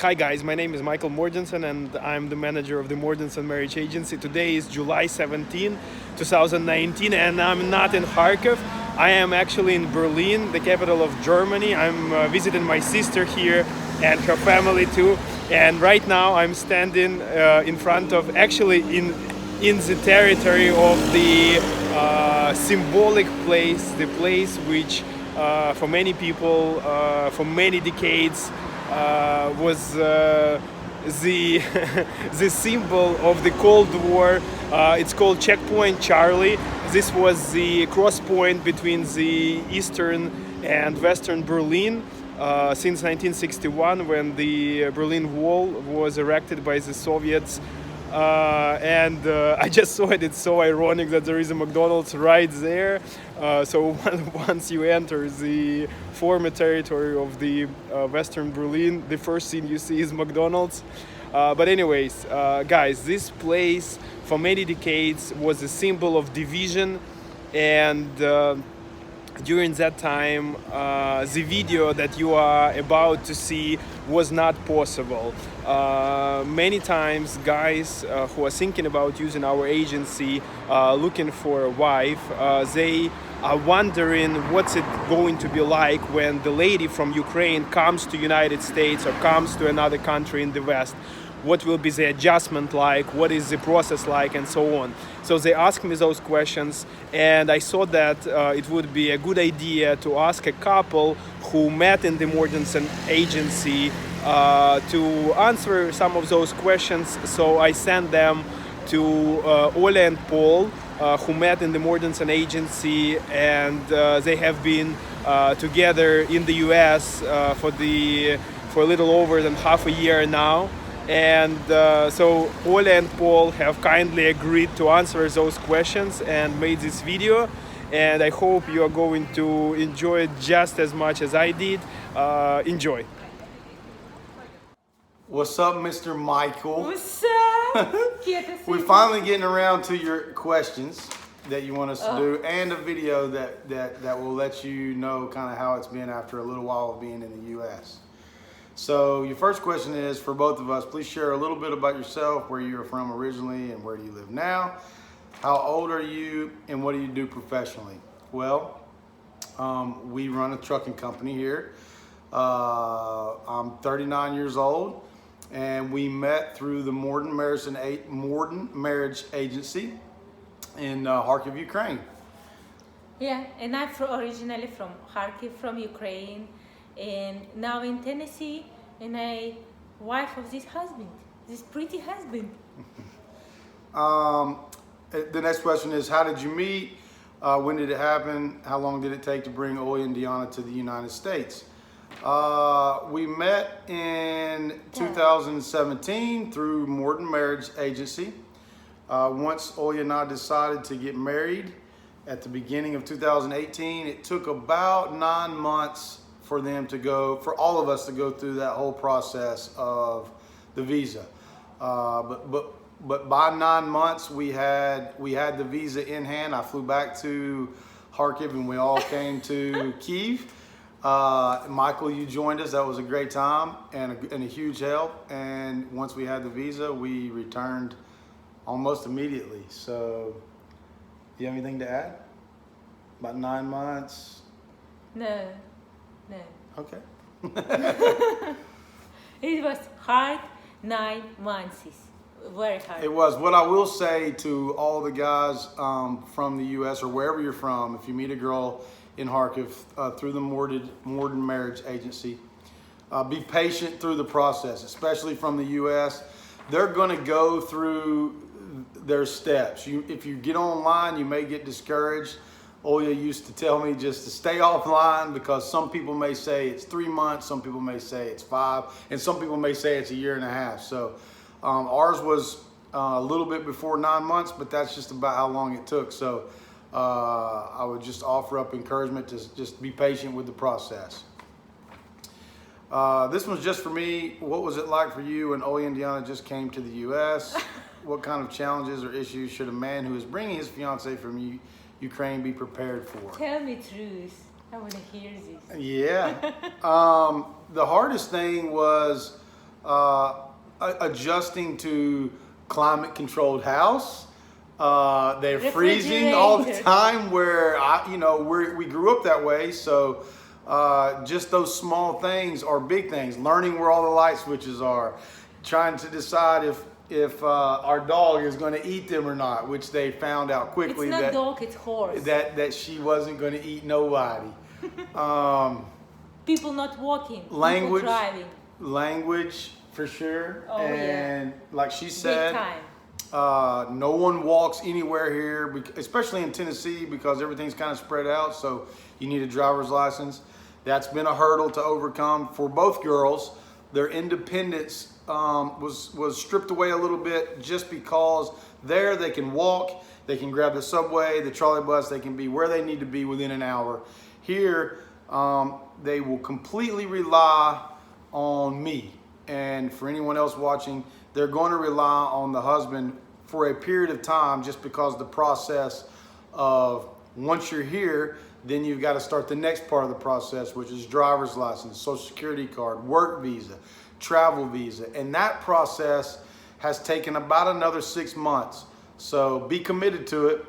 Hi guys, my name is Michael Mordinson and I'm the manager of the Mordinson Marriage Agency. Today is July 17, 2019 and I'm not in Kharkiv. I am actually in Berlin, the capital of Germany. I'm visiting my sister here and her family too. And right now I'm standing in front of, actually in the territory of the symbolic place, the place which for many people, for many decades, was the the symbol of the Cold War. It's called Checkpoint Charlie. This was the cross point between the Eastern and Western Berlin since 1961, when the Berlin Wall was erected by the Soviets. I just saw it. It's so ironic that there is a McDonald's right there. So once you enter the former territory of the Western Berlin, the first thing you see is McDonald's. But anyways, guys, this place for many decades was a symbol of division, and during that time, the video that you are about to see was not possible. Many times, guys who are thinking about using our agency, looking for a wife, they are wondering what's it going to be like when the lady from Ukraine comes to United States or comes to another country in the West. What will be the adjustment like, what is the process like, and so on. So they asked me those questions, and I thought that it would be a good idea to ask a couple who met in the Mordinson agency to answer some of those questions. So I sent them to Olya and Paul, who met in the Mordinson agency, and they have been together in the US for a little over than half a year now. And so Olya and Paul have kindly agreed to answer those questions and made this video, and I hope you are going to enjoy it just as much as I did. Enjoy. What's up, Mr. Michael? What's up? We're finally getting around to your questions that you want us to do, and a video that will let you know kind of how it's been after a little while of being in the U.S. So your first question is for both of us. Please share a little bit about yourself, where you're from originally and where do you live now. How old are you and what do you do professionally? Well, we run a trucking company here. I'm 39 years old, and we met through the Mordin Marriage Agency in Kharkiv, Ukraine. Yeah, and I'm originally from Kharkiv, from Ukraine, and now in Tennessee, and I wife of this husband, this pretty husband. The next question is, how did you meet? When did it happen? How long did it take to bring Olya and Diana to the United States? We met in 2017 through Mordin Marriage Agency. Once Olya and I decided to get married at the beginning of 2018, it took about 9 months for all of us to go through that whole process of the visa. But by 9 months, we had the visa in hand. I flew back to Kharkiv and we all came to Kyiv. Michael, you joined us. That was a great time and a huge help. And once we had the visa, we returned almost immediately. So, do you have anything to add? About 9 months? No. Okay. It was hard 9 months. Very hard. It was. What I will say to all the guys from the U.S. or wherever you're from, if you meet a girl in Kharkiv through the Mordin Marriage Agency, be patient through the process, especially from the U.S. They're going to go through their steps. If you get online, you may get discouraged. Olya used to tell me just to stay offline, because some people may say it's 3 months, some people may say it's 5, and some people may say it's 1.5 years. So ours was a little bit before 9 months, but that's just about how long it took. So I would just offer up encouragement to just be patient with the process. This one's just for me. What was it like for you when Olya and Diana just came to the U.S.? What kind of challenges or issues should a man who is bringing his fiancée from Ukraine be prepared for? Tell me truth. I want to hear this. Yeah. The hardest thing was adjusting to climate-controlled house. They're freezing all the Refrigerator. time. Where we grew up that way, so just those small things are big things. Learning where all the light switches are, trying to decide if our dog is going to eat them or not, which they found out quickly It's not dog, it's horse. that she wasn't going to eat nobody. People not walking, Language. people driving. Language for sure. Oh, and like she Big said, time. no one walks anywhere here, especially in Tennessee, because everything's kind of spread out. So you need a driver's license. That's been a hurdle to overcome for both girls. Their independence was stripped away a little bit, just because there they can walk, they can grab the subway, the trolley bus, they can be where they need to be within an hour. Here, they will completely rely on me. And for anyone else watching, they're going to rely on the husband for a period of time, just because the process of once you're here, then you've got to start the next part of the process, which is driver's license, social security card, work visa, travel visa. And that process has taken about another 6 months. So be committed to it.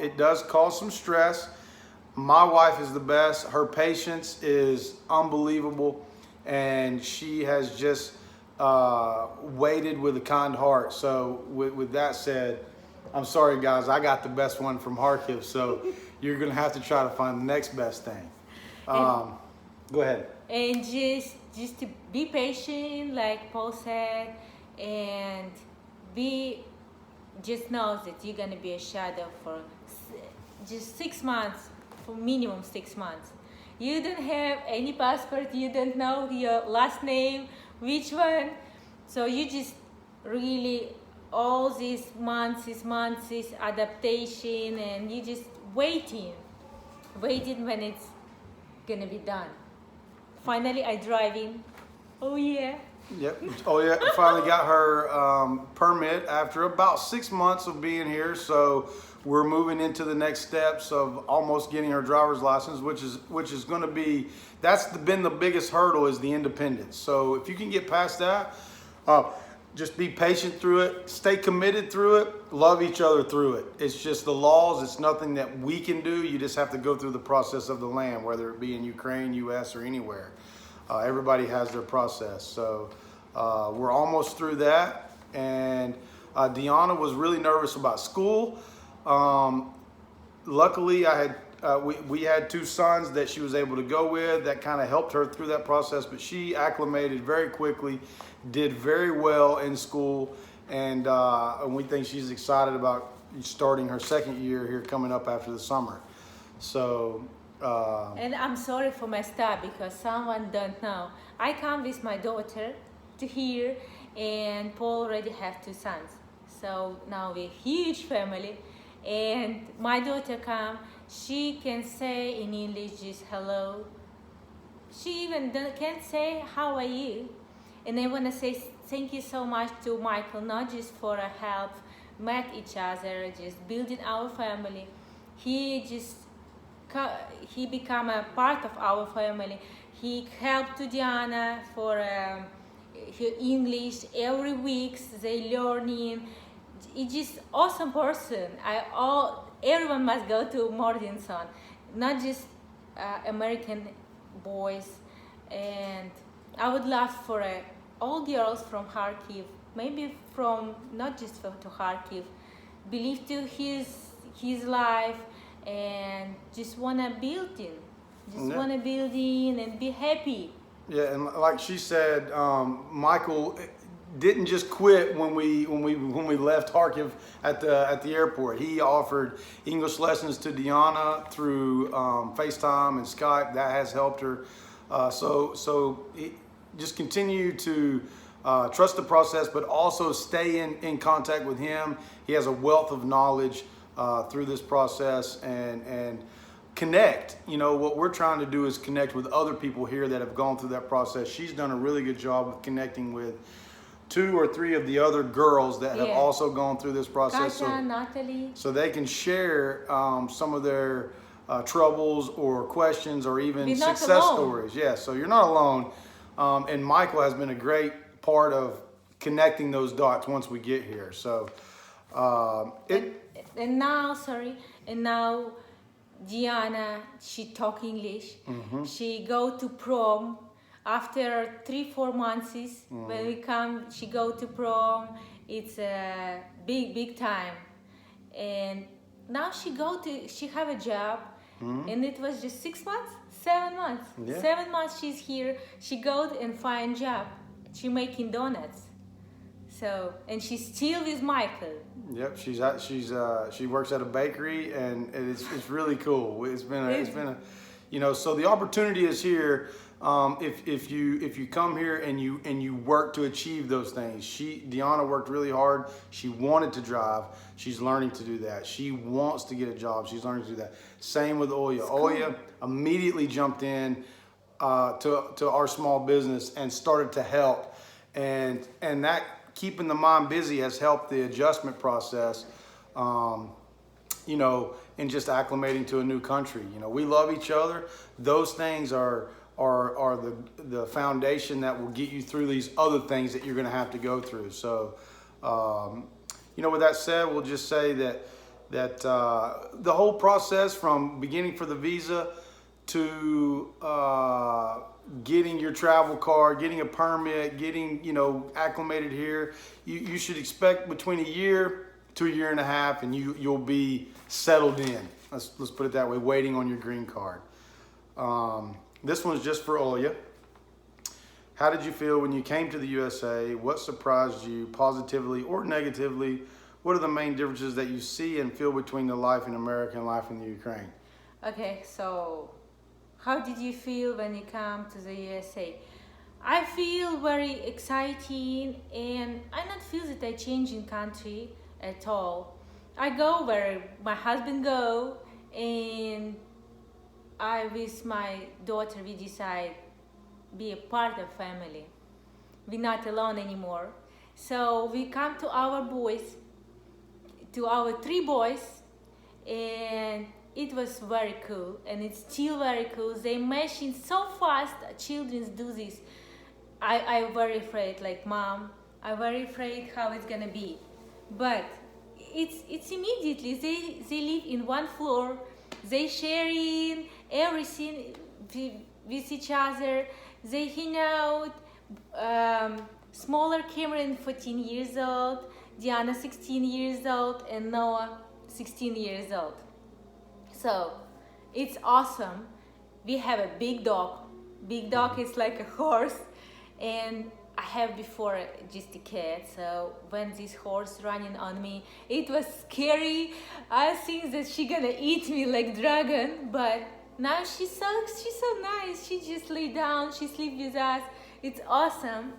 It does cause some stress. My wife is the best. Her patience is unbelievable. And she has just waited with a kind heart. So with that said, I'm sorry guys, I got the best one from Kharkiv, so you're gonna have to try to find the next best thing. Go ahead. And just to be patient, like Paul said, and just know that you're gonna be a shadow for just 6 months, for minimum 6 months. You don't have any passport, you don't know your last name, which one. So you just really, all these months, adaptation, and you just waiting when it's gonna be done. Finally, I driving. Oh yeah. Yep. Oh yeah. Finally got her permit after about 6 months of being here. So we're moving into the next steps of almost getting her driver's license, which is going to be, been the biggest hurdle, is the independence. So if you can get past that, just be patient through it, stay committed through it, love each other through it. It's just the laws. It's nothing that we can do. You just have to go through the process of the land, whether it be in Ukraine, US, or anywhere. Everybody has their process. So we're almost through that. And Deanna was really nervous about school. Luckily, we had 2 sons that she was able to go with. That kind of helped her through that process. But she acclimated very quickly, did very well in school, and we think she's excited about starting her second year here coming up after the summer. So. And I'm sorry for my stuff, because someone don't know. I come with my daughter to here, and Paul already have 2 sons. So now we're a huge family. And my daughter come, she can say in English just hello. She even can't say how are you. And I want to say thank you so much to Michael, not just for a help, met each other, just building our family. He become a part of our family. He helped to Diana for her English every week. They learning. It's just awesome person. Everyone must go to Mordinson, not just American boys. And I would love for all girls from Kharkiv, maybe from not just to Kharkiv, believe to his life and just wanna build in, and be happy. Yeah, and like she said, Michael didn't just quit when we left Kharkiv at the airport. He offered English lessons to Deanna through FaceTime and Skype. That has helped her. So just continue to trust the process, but also stay in contact with him. He has a wealth of knowledge through this process, and connect. What we're trying to do is connect with other people here that have gone through that process. She's done a really good job of connecting with 2 or 3 of the other girls that have also gone through this process. Katya, Natalie. So they can share some of their troubles or questions, or even success stories. Yeah, so you're not alone. And Michael has been a great part of connecting those dots once we get here. So and now Diana, she talk English. She go to prom after 3-4 months. When we come, she go to prom. It's a big time, and now she have a job, and it was just 6 months, 7 months. Yeah. 7 months she's here. She go and find job. She making donuts. So, and she's still with Michael. Yep, she works at a bakery, and it's really cool. It's been a so the opportunity is here. If you come here and you work to achieve those things. Deanna worked really hard. She wanted to drive. She's learning to do that. She wants to get a job. She's learning to do that. Same with Olya. Olya immediately jumped in to our small business and started to help, and that keeping the mom busy has helped the adjustment process. And just acclimating to a new country. We love each other. Those things are the foundation that will get you through these other things that you're going to have to go through. So, with that said, we'll just say that the whole process from beginning for the visa to getting your travel card, getting a permit, getting acclimated here, you should expect between a year to a year and a half, and you'll be settled in. Let's put it that way, waiting on your green card. This one's just for Olya. How did you feel when you came to the USA? What surprised you positively or negatively? What are the main differences that you see and feel between the life in America and life in the Ukraine? Okay, so how did you feel when you come to the USA? I feel very exciting, and I not feel that I change in country at all. I go where my husband go, and I with my daughter we decide be a part of family. We're not alone anymore. So we come to our boys, to our 3 boys, and it was very cool, and it's still very cool. They machine so fast. Children do this. I'm very afraid, like mom. I'm very afraid how it's gonna be, but it's immediately. They live in one floor. They sharing everything with each other. They hang out. Smaller Cameron, 14 years old. Diana, 16 years old, and Noah, 16 years old. So it's awesome. We have a big dog. Big dog is like a horse, and I have before just a cat. So when this horse running on me, it was scary. I think that she gonna eat me like dragon, but now she's so nice. She just lay down. She sleep with us. It's awesome,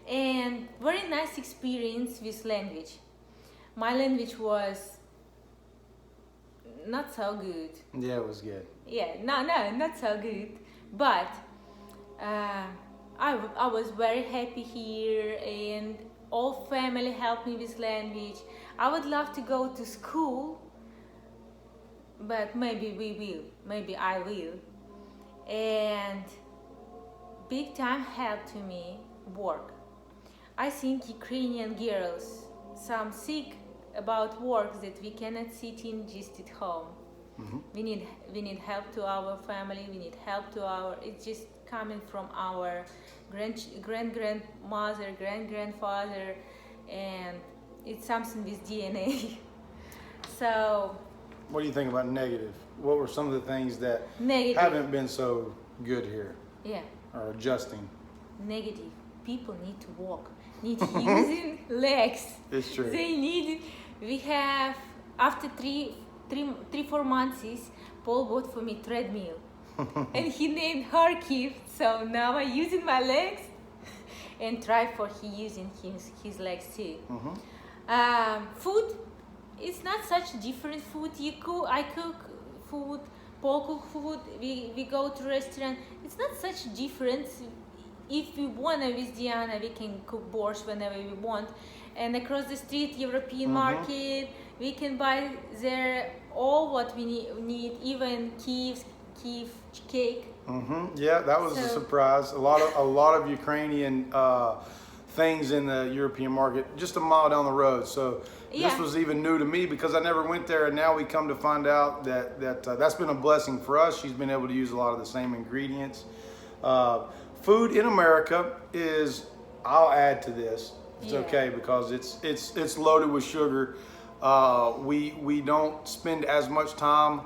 and very nice experience with language. My language was not so good. Yeah, it was good. Yeah, no, not so good. But I was very happy here, and all family helped me with language. I would love to go to school, but maybe we will. Maybe I will. And big time help to me work. I think Ukrainian girls, some sick about work that we cannot sit in just at home. We need help to our family. We need help to it's just coming from our grandmother, grandfather, and it's something with DNA. So what do you think about negative? What were some of the things that haven't been so good here? Yeah. Or adjusting? Negative. People need to walk. Need using legs. It's true. They need. We have after 3-4 months. Paul bought for me treadmill, and he named Kharkiv. So now I'm using my legs, and try for he using his legs too. Food. It's not such different food. I cook food. Paul cook food. We go to restaurant. It's not such difference. If we want with Diana, we can cook borscht whenever we want. And across the street, European market, we can buy there all what we need, even Kiev cake. Yeah, that was a surprise. A lot of Ukrainian things in the European market just a mile down the road. So Yeah. this was even new to me because I never went there, and now we come to find out that that's been a blessing for us. She's been able to use a lot of the same ingredients. Food in America is, I'll add to this, it's Yeah. okay, because it's loaded with sugar. We don't spend as much time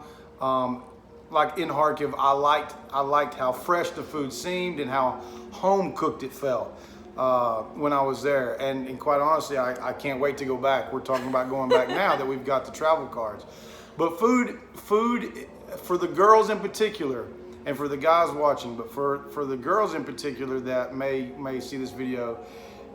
like in Kharkiv. I liked how fresh the food seemed and how home cooked it felt when I was there. And quite honestly, I can't wait to go back. We're talking about going back now that we've got the travel cards. But food for the girls in particular, and for the guys watching, but for the girls in particular that may see this video,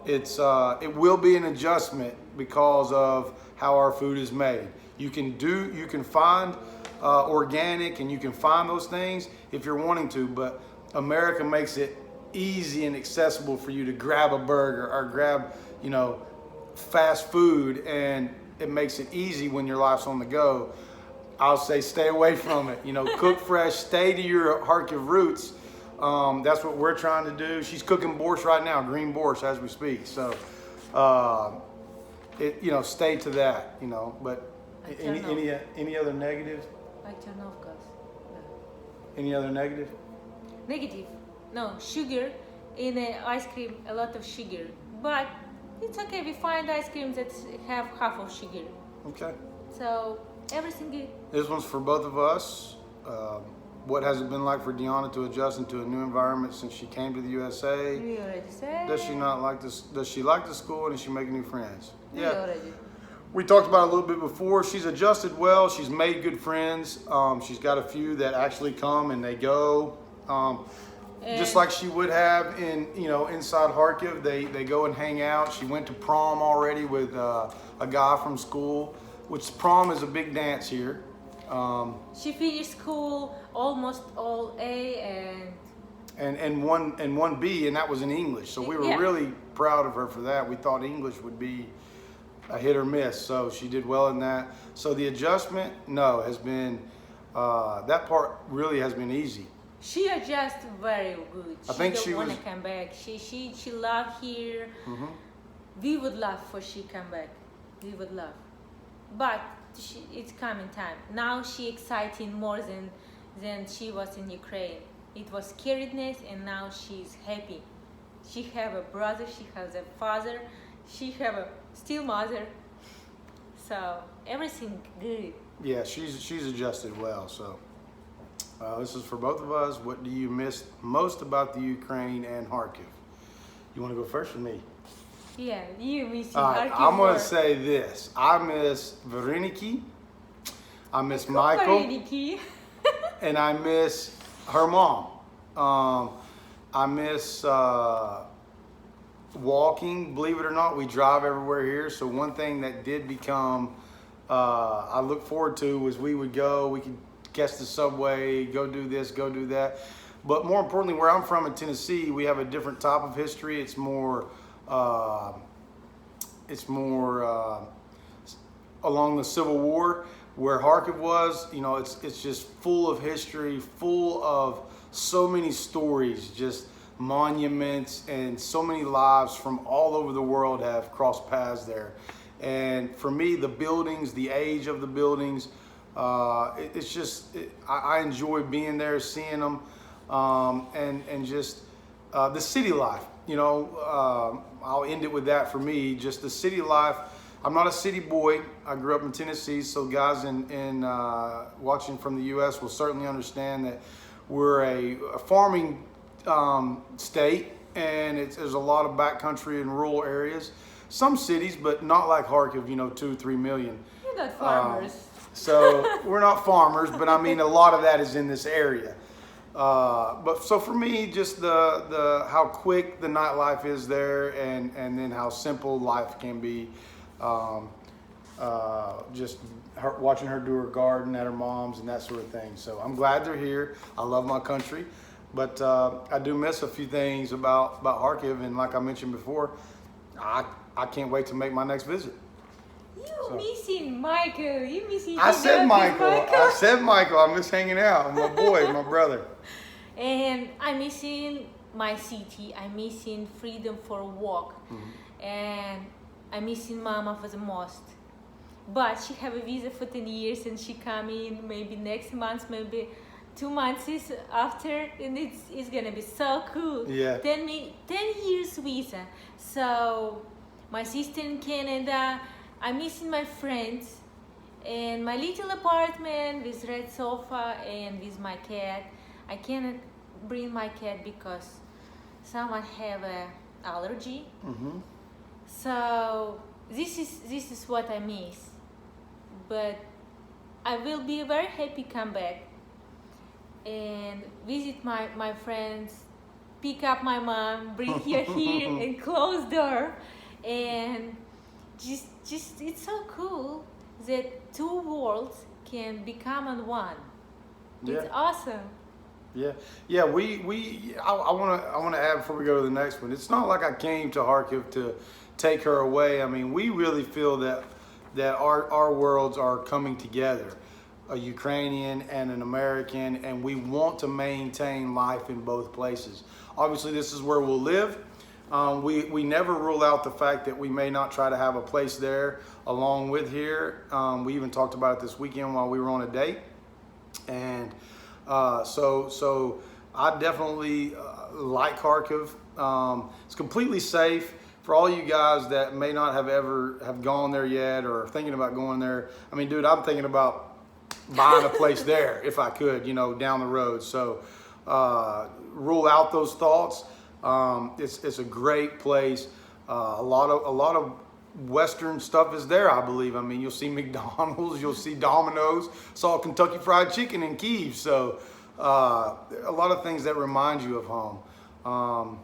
it will be an adjustment because of how our food is made. You can find organic, and you can find those things if you're wanting to, but America makes it easy and accessible for you to grab a burger or grab, fast food, and it makes it easy when your life's on the go. I'll say stay away from it. Cook fresh, stay to your Kharkiv roots. That's what we're trying to do. She's cooking borscht right now, green borscht, as we speak. So, stay to that. But any other negatives? I turn off gas. Any other negative? Negative. No, sugar in ice cream, a lot of sugar. But it's okay. We find ice creams that have half of sugar. Okay. So everything good. This one's for both of us. What has it been like for Deanna to adjust into a new environment since she came to the USA? We already said. Does she not like this? Does she like the school, and is she making new friends? We already. We talked about it a little bit before. She's adjusted well. She's made good friends. She's got a few that actually come and they go. Just like she would have inside Kharkiv, they go and hang out. She went to prom already with a guy from school, which prom is a big dance here. She finished school almost all A and one B, and that was in English. So we were really proud of her for that. We thought English would be a hit or miss, so she did well in that. So the adjustment, has been that part really has been easy. She adjusts very good. I think she don't want was- to come back. She love here. Mm-hmm. We would love for she come back. We would love, but it's coming time. Now she exciting more than she was in Ukraine. It was scaredness, and now she's happy. She have a brother. She has a father. She have a still mother. So everything good. Yeah, she's adjusted well. So this is for both of us. What do you miss most about the Ukraine and Kharkiv? You want to go first, or me? Yeah, you miss I'm going to say this. I miss Vereniki. I miss Michael. And I miss her mom. I miss walking. Believe it or not, we drive everywhere here. So one thing that did become, I look forward to, was we could catch the subway, go do this, go do that. But more importantly, where I'm from in Tennessee, we have a different type of history. It's more along the Civil War, where Kharkiv was. It's just full of history, full of so many stories, just monuments, and so many lives from all over the world have crossed paths there. And for me, the buildings, the age of the buildings, I enjoy being there, seeing them, and just the city life. I'll end it with that. For me, just the city life. I'm not a city boy. I grew up in Tennessee, so guys in watching from the U.S. will certainly understand that we're a farming state, and there's a lot of backcountry and rural areas. Some cities, but not like Kharkiv, 2-3 million. You're not farmers. So we're not farmers, but I mean, a lot of that is in this area. But so for me, just the how quick the nightlife is there, and then how simple life can be. Just watching her do her garden at her mom's and that sort of thing. So I'm glad they're here. I love my country, but I do miss a few things about Kharkiv, and like I mentioned before, I can't wait to make my next visit. Missing Michael. You missing. I said Michael. I miss hanging out with my boy, my brother. And I'm missing my city. I'm missing freedom for a walk, and I'm missing Mama for the most. But she have a visa for 10 years, and she coming maybe next month, maybe 2 months after, and it's gonna be so cool. Yeah. 10 years visa. So my sister in Canada, I'm missing my friends, and my little apartment with red sofa and with my cat. I cannot bring my cat because someone have a allergy. So this is what I miss. But I will be very happy come back and visit my friends, pick up my mom, bring her here and close door, and just it's so cool that two worlds can become in one. It's awesome. Yeah. I want to add before we go to the next one. It's not like I came to Kharkiv to take her away. I mean, we really feel that our worlds are coming together, a Ukrainian and an American, and we want to maintain life in both places. Obviously, this is where we'll live. We never rule out the fact that we may not try to have a place there along with here. We even talked about it this weekend while we were on a date, and so I definitely like Kharkiv. It's completely safe. For all you guys that may not have gone there yet or thinking about going there, I mean, dude, I'm thinking about buying a place there if I could, down the road. So rule out those thoughts. It's a great place. A lot of Western stuff is there, I believe. I mean, you'll see McDonald's, you'll see Domino's, saw Kentucky Fried Chicken in Kyiv. So a lot of things that remind you of home.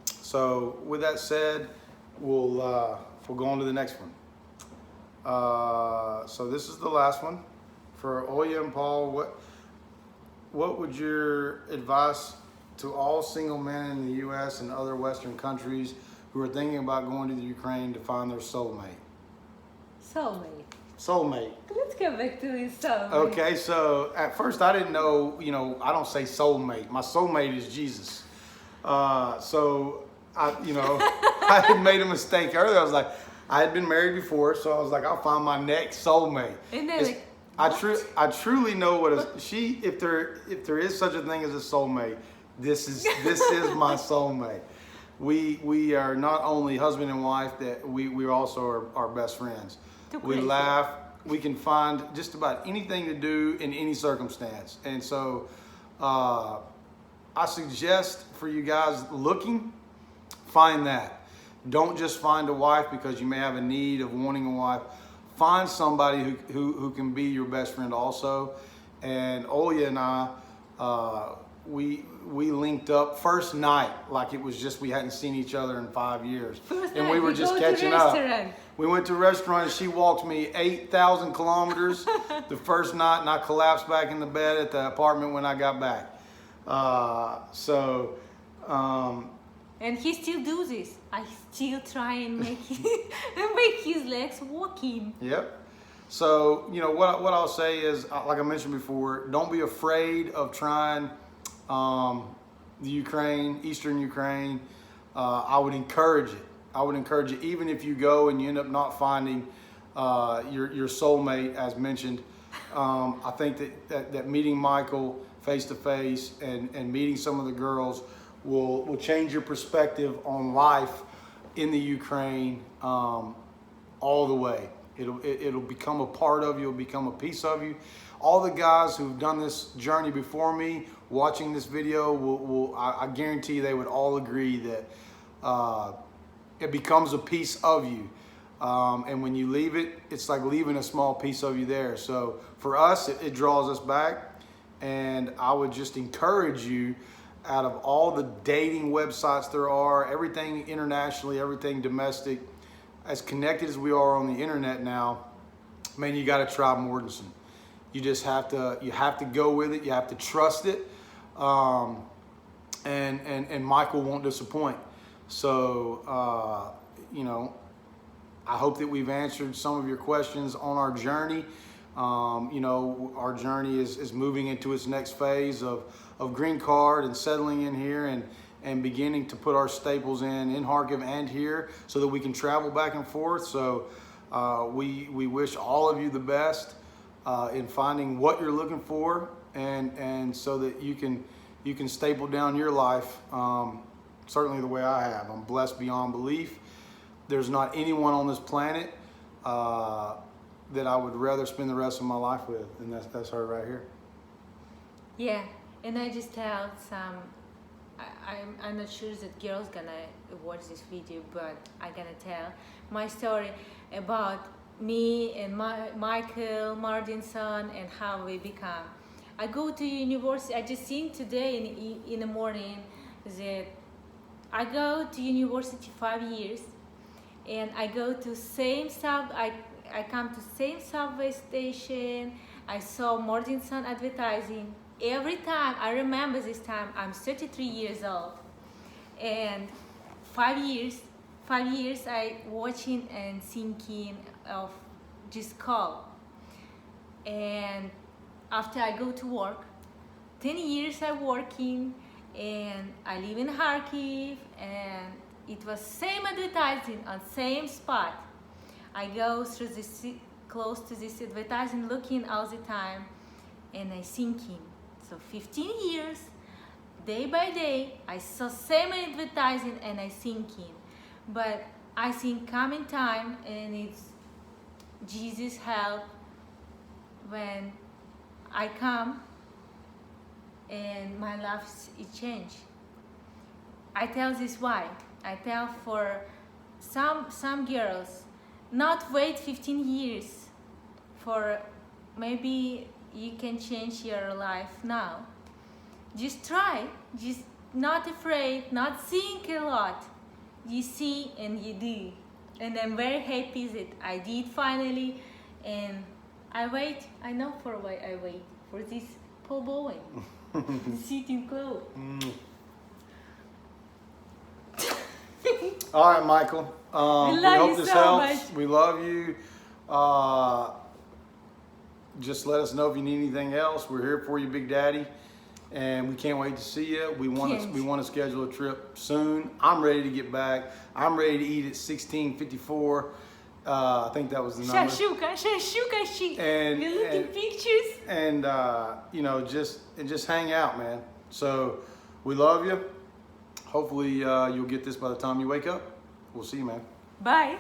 So with that said, we'll go on to the next one. So this is the last one for Olya and Paul. What would your advice to all single men in the U.S. and other Western countries who are thinking about going to the Ukraine to find their soulmate? Soulmate. Let's go back to this soulmate. Okay, so at first I didn't know, I don't say soulmate. My soulmate is Jesus. So I had made a mistake earlier. I was like, I had been married before, so I was like, I'll find my next soulmate. And then I truly know if there is such a thing as a soulmate, this is my soulmate. We are not only husband and wife, that we also are best friends. We laugh. We can find just about anything to do in any circumstance. And so I suggest for you guys looking, find that. Don't just find a wife because you may have a need of wanting a wife. Find somebody who can be your best friend also. And Olya and I, we linked up first night like it was just we hadn't seen each other in 5 years. And we were just catching up. We went to a restaurant and she walked me 8,000 kilometers the first night, and I collapsed back in the bed at the apartment when I got back. And he still do this. I still try and make his legs walking. Yep. So, what I'll say is, like I mentioned before, don't be afraid of trying the Ukraine, Eastern Ukraine. I would encourage it. Even if you go and you end up not finding your soulmate, as mentioned. I think that meeting Michael face to face and meeting some of the girls will change your perspective on life in the Ukraine all the way. It'll become a part of you. It'll become a piece of you. All the guys who've done this journey before me, watching this video, I guarantee they would all agree that it becomes a piece of you. And when you leave it, it's like leaving a small piece of you there. So for us, it draws us back. And I would just encourage you, out of all the dating websites there are, everything internationally, everything domestic, as connected as we are on the internet now, man, you got to try Mordinson. You just have to go with it. You have to trust it. And Michael won't disappoint. So, I hope that we've answered some of your questions on our journey. Our journey is moving into its next phase of green card and settling in here and beginning to put our staples in Kharkiv and here so that we can travel back and forth. So we wish all of you the best in finding what you're looking for, and so that you can staple down your life, certainly the way I have. I'm blessed beyond belief. There's not anyone on this planet that I would rather spend the rest of my life with, and that's her right here. Yeah, and I just tell some, I'm not sure that girls gonna watch this video, but I gonna tell my story about me and Michael Mordinson and how we become. I go to university. I just seen today in the morning that I go to university 5 years, and I go to same I come to same subway station. I saw Mordinson advertising. Every time, I remember this time, I'm 33 years old. And 5 years I watching and thinking of just call. And after I go to work, 10 years I working, and I live in Kharkiv, and it was same advertising on same spot. I go through this, close to this advertising, looking all the time, and I thinking. So 15 years, day by day, I saw same advertising and I thinking. But I think coming time, and it's Jesus help when I come and my life is changed. I tell this why. I tell for some girls, not wait 15 years for maybe you can change your life now. Just try, just not afraid, not think a lot. You see and you do. And I'm very happy that I did finally, and I wait, I know for why I wait, for this Paul Bowen, sitting close. All right, Michael. We hope this helps. Much. We love you. Just let us know if you need anything else. We're here for you, Big Daddy, and we can't wait to see you. We want to schedule a trip soon. I'm ready to get back. I'm ready to eat at 1654. I think that was the number. Shashuka, And we look at pictures. And you know, just hang out, man. So we love you. Hopefully you'll get this by the time you wake up. We'll see you, man. Bye.